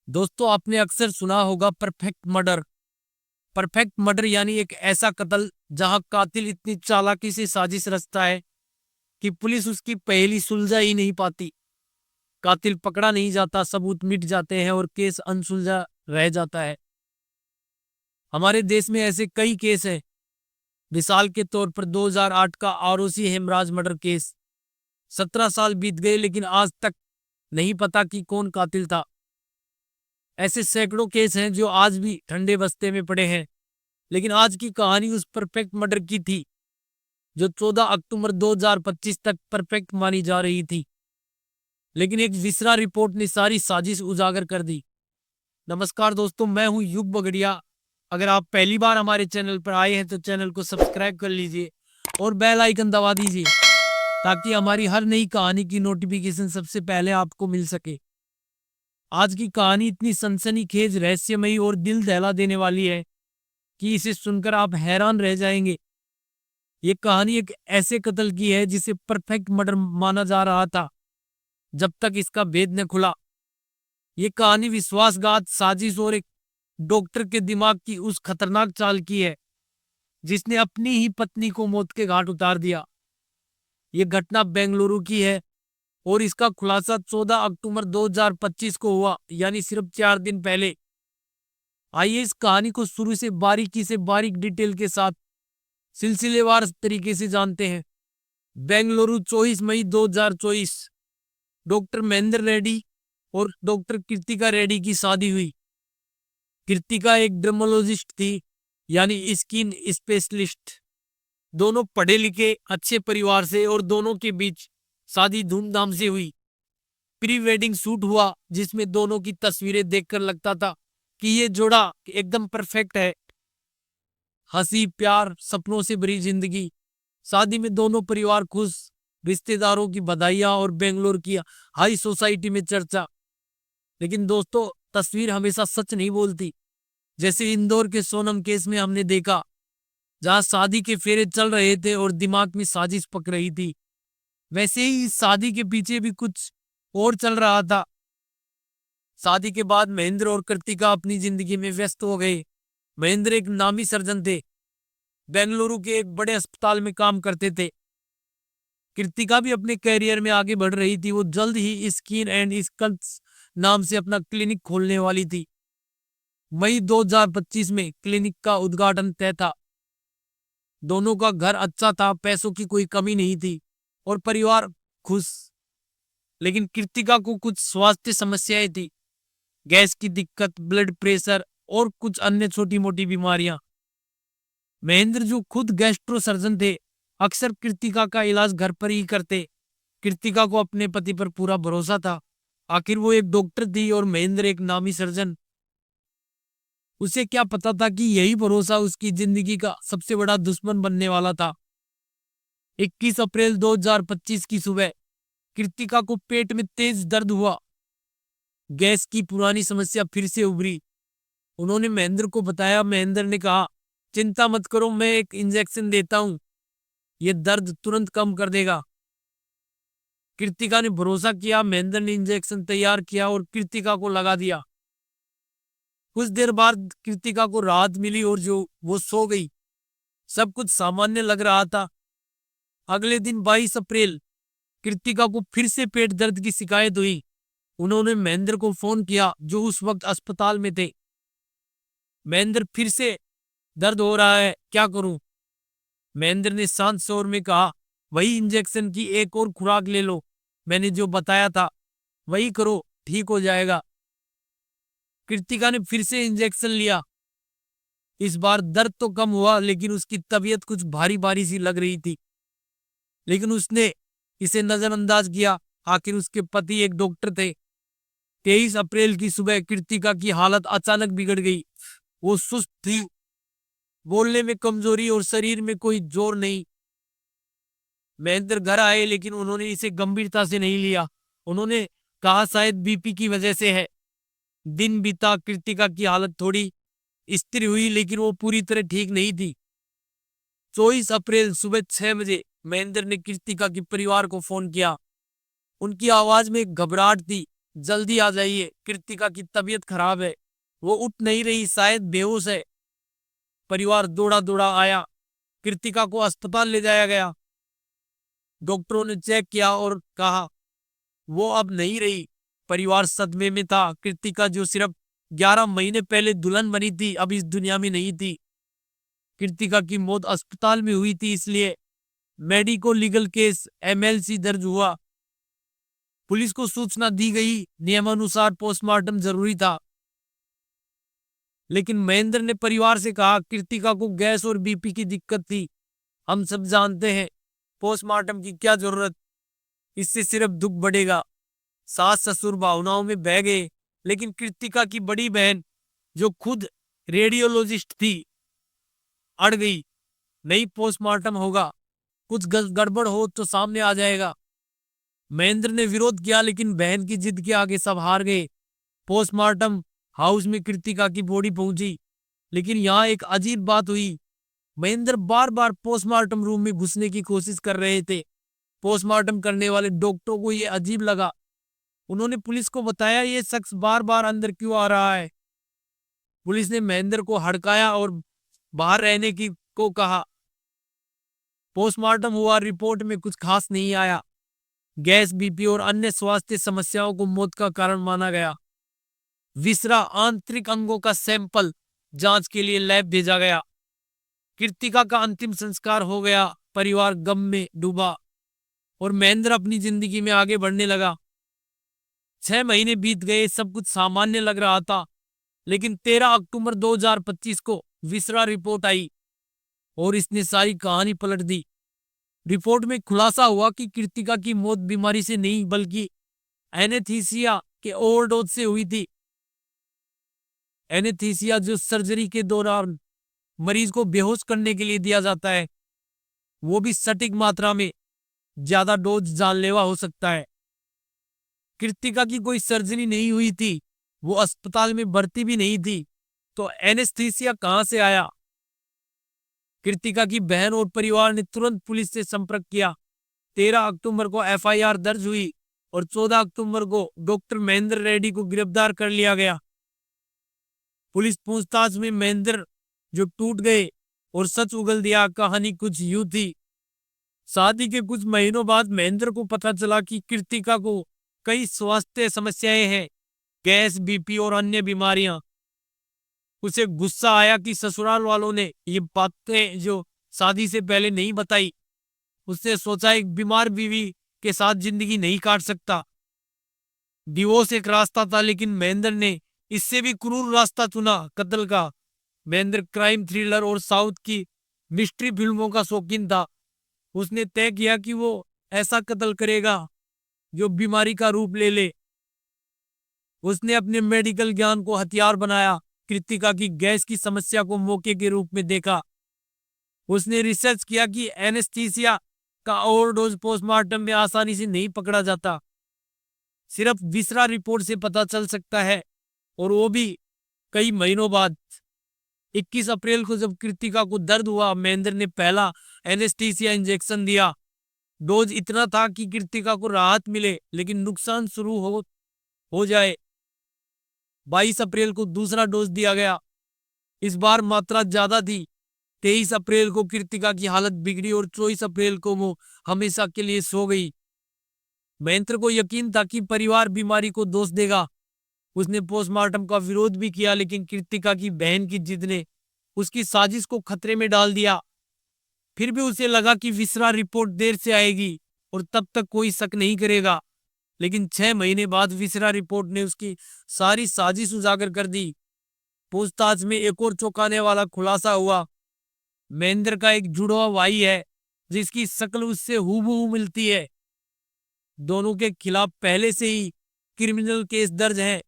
दोस्तों, आपने अक्सर सुना होगा परफेक्ट मर्डर। परफेक्ट मर्डर यानी एक ऐसा कत्ल जहां कातिल इतनी चालाकी से साजिश रचता है कि पुलिस उसकी पहेली सुलझा ही नहीं पाती। कातिल पकड़ा नहीं जाता, सबूत मिट जाते हैं और केस अनसुलझा रह जाता है। हमारे देश में ऐसे कई केस हैं। मिसाल के तौर पर 2008 का आरोसी हेमराज मर्डर केस। 17 साल बीत गए लेकिन आज तक नहीं पता कि कौन कातिल था। ऐसे सैकड़ों केस हैं जो आज भी ठंडे बस्ते में पड़े हैं। लेकिन आज की कहानी उस परफेक्ट मर्डर की थी जो 14 अक्टूबर 2025 तक परफेक्ट मानी जा रही थी। लेकिन एक विसरा रिपोर्ट ने सारी साजिश उजागर कर दी। नमस्कार दोस्तों, मैं हूं युग बगड़िया। अगर आप पहली बार हमारे चैनल पर आए हैं तो चैनल को सब्सक्राइब कर लीजिए और बेल आइकन दबा दीजिए ताकि हमारी हर नई कहानी की नोटिफिकेशन सबसे पहले आपको मिल सके। आज की कहानी इतनी सनसनीखेज, रहस्यमयी और दिल दहला देने वाली है कि इसे सुनकर आप हैरान रह जाएंगे। ये कहानी एक ऐसे कत्ल की है जिसे परफेक्ट मर्डर माना जा रहा था जब तक इसका भेद न खुला। ये कहानी विश्वासघात, साजिश और एक डॉक्टर के दिमाग की उस खतरनाक चाल की है जिसने अपनी ही पत्नी को मौत के घाट उतार दिया। ये घटना बेंगलुरु की है और इसका खुलासा 14 अक्टूबर 2025 को हुआ, यानी सिर्फ 4 दिन पहले। आइए इस कहानी को शुरू से बारीकी से बारीक डिटेल के साथ सिलसिलेवार तरीके से जानते हैं। बेंगलुरु 24 मई 2024। डॉक्टर महेंद्र रेड्डी और डॉक्टर कृतिका रेड्डी की शादी हुई। कृतिका एक डर्मोलॉजिस्ट थी, यानी स्किन स्पेशलिस्ट। दोनों पढ़े लिखे अच्छे परिवार से और दोनों के बीच शादी धूमधाम से हुई। प्री वेडिंग शूट हुआ जिसमें दोनों की तस्वीरें देखकर लगता था कि ये जोड़ा एकदम परफेक्ट है। हंसी, प्यार, सपनों से भरी जिंदगी। शादी में दोनों परिवार खुश, रिश्तेदारों की बधाइयां और बेंगलोर की हाई सोसाइटी में चर्चा। लेकिन दोस्तों, तस्वीर हमेशा सच नहीं बोलती। जैसे इंदौर के सोनम केस में हमने देखा, जहां शादी के फेरे चल रहे थे और दिमाग में साजिश पक रही थी, वैसे ही इस शादी के पीछे भी कुछ और चल रहा था। शादी के बाद महेंद्र और कृतिका अपनी जिंदगी में व्यस्त हो गए। महेंद्र एक नामी सर्जन थे, बेंगलुरु के एक बड़े अस्पताल में काम करते थे। कृतिका भी अपने कैरियर में आगे बढ़ रही थी। वो जल्द ही स्किन एंड स्कल्स नाम से अपना क्लिनिक खोलने वाली थी। मई 2025 में क्लिनिक का उद्घाटन तय था। दोनों का घर अच्छा था, पैसों की कोई कमी नहीं थी और परिवार खुश। लेकिन कृतिका को कुछ स्वास्थ्य समस्याएं थी, गैस की दिक्कत, ब्लड प्रेशर और कुछ अन्य छोटी मोटी बीमारियां। महेंद्र, जो खुद गैस्ट्रो सर्जन थे, अक्सर कृतिका का इलाज घर पर ही करते। कृतिका को अपने पति पर पूरा भरोसा था। आखिर वो एक डॉक्टर थी और महेंद्र एक नामी सर्जन। उसे क्या पता था कि यही भरोसा उसकी जिंदगी का सबसे बड़ा दुश्मन बनने वाला था। 21 अप्रैल 2025 की सुबह कृतिका को पेट में तेज दर्द हुआ। गैस की पुरानी समस्या फिर से उभरी। उन्होंने महेंद्र को बताया। महेंद्र ने कहा, चिंता मत करो, मैं एक इंजेक्शन देता हूं, यह दर्द तुरंत कम कर देगा। कृतिका ने भरोसा किया। महेंद्र ने इंजेक्शन तैयार किया और कृतिका को लगा दिया। कुछ देर बाद कृतिका को राहत मिली और जो वो सो गई। सब कुछ सामान्य लग रहा था। अगले दिन 22 अप्रैल कृतिका को फिर से पेट दर्द की शिकायत हुई। उन्होंने महेंद्र को फोन किया, जो उस वक्त अस्पताल में थे। महेंद्र, फिर से दर्द हो रहा है, क्या करूं? महेंद्र ने शांत स्वर में कहा, वही इंजेक्शन की एक और खुराक ले लो, मैंने जो बताया था वही करो, ठीक हो जाएगा। कृतिका ने फिर से इंजेक्शन लिया। इस बार दर्द तो कम हुआ लेकिन उसकी तबीयत कुछ भारी भारी सी लग रही थी। लेकिन उसने इसे नजरअंदाज किया। आखिर उसके पति एक डॉक्टर थे। 23 अप्रैल की सुबह कृतिका की हालत अचानक बिगड़ गई। वो सुस्त थी, बोलने में कमजोरी और शरीर में कोई जोर नहीं। महेंद्र घर आए लेकिन उन्होंने इसे गंभीरता से नहीं लिया। उन्होंने कहा, शायद बीपी की वजह से है। दिन बीता, कृतिका की हालत थोड़ी स्थिर हुई लेकिन वो पूरी तरह ठीक नहीं थी। 24 अप्रैल सुबह 6 बजे महेंद्र ने कृतिका के परिवार को फोन किया। उनकी आवाज में घबराहट थी जल्दी आ जाइए, कृतिका की तबीयत खराब है, वो उठ नहीं रही, शायद बेहोश है। परिवार दौड़ा दौड़ा आया, कृतिका को अस्पताल ले जाया गया। डॉक्टरों ने चेक किया और कहा वो अब नहीं रही। परिवार सदमे में था। कृतिका जो सिर्फ 11 महीने पहले दुल्हन बनी थी, अब इस दुनिया में नहीं थी। कृतिका की मौत अस्पताल में हुई थी, इसलिए मेडिको लीगल केस एमएलसी दर्ज हुआ। पुलिस को सूचना दी गई, नियमानुसार पोस्टमार्टम जरूरी था। लेकिन महेंद्र ने परिवार से कहा कृतिका को गैस और बीपी की दिक्कत थी, हम सब जानते हैं, पोस्टमार्टम की क्या जरूरत, इससे सिर्फ दुख बढ़ेगा। सास ससुर भावनाओं में बह गए, लेकिन कृतिका की बड़ी बहन जो खुद रेडियोलॉजिस्ट थी अड़ गई। नहीं, पोस्टमार्टम होगा, कुछ गड़बड़ हो तो सामने आ जाएगा। महेंद्र ने विरोध किया, लेकिन बहन की जिद के आगे सब हार गए। पोस्टमार्टम हाउस में कृतिका की बॉडी पहुंची, लेकिन यहाँ एक अजीब बात हुई। महेंद्र बार बार पोस्टमार्टम रूम में घुसने की कोशिश कर रहे थे। पोस्टमार्टम करने वाले डॉक्टरों को यह अजीब लगा। उन्होंने पुलिस को बताया ये शख्स बार बार अंदर क्यों आ रहा है। पुलिस ने महेंद्र को हड़काया और बाहर रहने की को कहा। पोस्टमार्टम हुआ, रिपोर्ट में कुछ खास नहीं आया। गैस, बीपी और अन्य स्वास्थ्य समस्याओं को मौत का कारण माना गया। विसरा आंतरिक अंगों का सैंपल जांच के लिए लैब भेजा गया। कृतिका का अंतिम संस्कार हो गया। परिवार गम में डूबा और महेंद्र अपनी जिंदगी में आगे बढ़ने लगा। 6 महीने बीत गए, सब कुछ सामान्य लग रहा था। लेकिन 13 अक्टूबर 2025 को विसरा रिपोर्ट आई और इसने सारी कहानी पलट दी। रिपोर्ट में खुलासा हुआ कि कृतिका की मौत बीमारी से नहीं बल्कि एनेस्थीसिया के ओवरडोज से हुई थी। एनेस्थीसिया जो सर्जरी के दौरान मरीज को बेहोश करने के लिए दिया जाता है, वो भी सटीक मात्रा में। ज्यादा डोज जानलेवा हो सकता है। कृतिका की कोई सर्जरी नहीं हुई थी, वो अस्पताल में भर्ती भी नहीं थी, तो एनेस्थीसिया कहां से आया। कृतिका की बहन और परिवार ने तुरंत पुलिस से संपर्क किया। 13 अक्टूबर को एफआईआर दर्ज हुई और 14 अक्टूबर को डॉक्टर महेंद्र रेड्डी को गिरफ्तार कर लिया गया। पुलिस पूछताछ में महेंद्र जो टूट गए और सच उगल दिया। कहानी कुछ यूं थी। शादी के कुछ महीनों बाद महेंद्र को पता चला कि कृतिका को कई स्वास्थ्य समस्याएं हैं, गैस, बीपी और अन्य बीमारियां। उसे गुस्सा आया कि ससुराल वालों ने ये बातें जो शादी से पहले नहीं बताई। उसने सोचा एक बीमार बीवी के साथ जिंदगी नहीं काट सकता। डिवोर्स एक रास्ता था, लेकिन महेंद्र ने इससे भी क्रूर रास्ता चुना, कत्ल का। महेंद्र क्राइम थ्रिलर और साउथ की मिस्ट्री फिल्मों का शौकीन था। उसने तय किया कि वो ऐसा कत्ल करेगा जो बीमारी का रूप ले ले। उसने अपने मेडिकल ज्ञान को हथियार बनाया। कृतिका की गैस की समस्या को मौके के रूप में देखा। उसने रिसर्च किया कि एनेस्थीसिया का ओवरडोज पोस्टमार्टम में आसानी से नहीं पकड़ा जाता, सिर्फ विसरा रिपोर्ट से पता चल सकता है, और वो भी कई महीनों बाद। 21 अप्रैल को जब कृतिका को दर्द हुआ, महेंद्र ने पहला एनेस्थीसिया इंजेक्शन दिया। डोज इतना था कि कृतिका को राहत मिले, लेकिन नुकसान शुरू हो जाए। 22 अप्रैल को दूसरा डोज दिया गया। इस बार मात्रा ज्यादा थी। 23 अप्रैल को कृतिका की हालत बिगड़ी और 24 अप्रैल को वो हमेशा के लिए सो गई। महेंद्र को यकीन था कि परिवार बीमारी को दोष देगा। उसने पोस्टमार्टम का विरोध भी किया, लेकिन कृतिका की बहन की जिद ने उसकी साजिश को खतरे में डाल दिया। फिर भी उसे लगा कि विसरा रिपोर्ट देर से आएगी और तब तक कोई शक नहीं करेगा। लेकिन 6 महीने बाद विसरा रिपोर्ट ने उसकी सारी साजिश उजागर कर दी। पूछताछ में एक और चौंकाने वाला खुलासा हुआ। महेंद्र का एक जुड़वा भाई है जिसकी शक्ल उससे हूबहू मिलती है। दोनों के खिलाफ पहले से ही क्रिमिनल केस दर्ज है,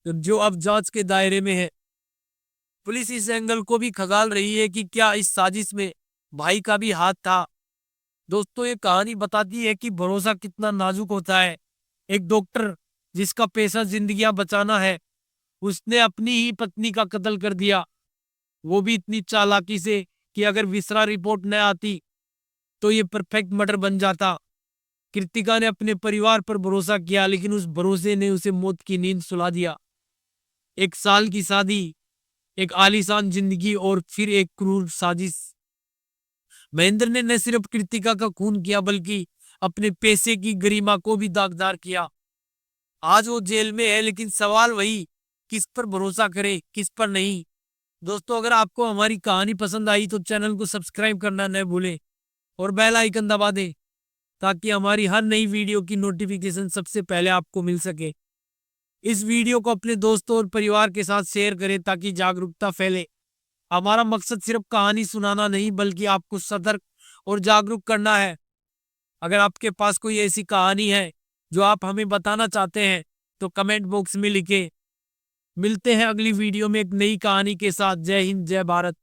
जो अब जांच के दायरे में है। पुलिस इस एंगल को भी खगाल रही है कि क्या इस साजिश में भाई का भी हाथ था। दोस्तों, ये कहानी बताती है कि भरोसा कितना नाजुक होता है। एक डॉक्टर जिसका पेशा जिंदगियां बचाना है, उसने अपनी ही पत्नी का कत्ल कर दिया, वो भी इतनी चालाकी से कि अगर विसरा रिपोर्ट न आती तो ये परफेक्ट मर्डर बन जाता। कृतिका ने अपने परिवार पर भरोसा किया, लेकिन उस भरोसे ने उसे मौत की नींद सुला दिया। 1 साल की शादी, एक आलीशान जिंदगी और फिर एक क्रूर साजिश। महेंद्र ने न सिर्फ कृतिका का खून किया, बल्कि अपने पैसे की गरिमा को भी दागदार किया। आज वो जेल में है, लेकिन सवाल वही, किस पर भरोसा करे, किस पर नहीं। दोस्तों, अगर आपको हमारी कहानी पसंद आई तो चैनल को सब्सक्राइब करना न भूलें और बेल आइकन दबा दें, ताकि हमारी हर नई वीडियो की नोटिफिकेशन सबसे पहले आपको मिल सके। इस वीडियो को अपने दोस्तों और परिवार के साथ शेयर करें ताकि जागरूकता फैले। हमारा मकसद सिर्फ कहानी सुनाना नहीं, बल्कि आपको सतर्क और जागरूक करना है। अगर आपके पास कोई ऐसी कहानी है जो आप हमें बताना चाहते हैं तो कमेंट बॉक्स में लिखें। मिलते हैं अगली वीडियो में एक नई कहानी के साथ। जय हिंद, जय भारत।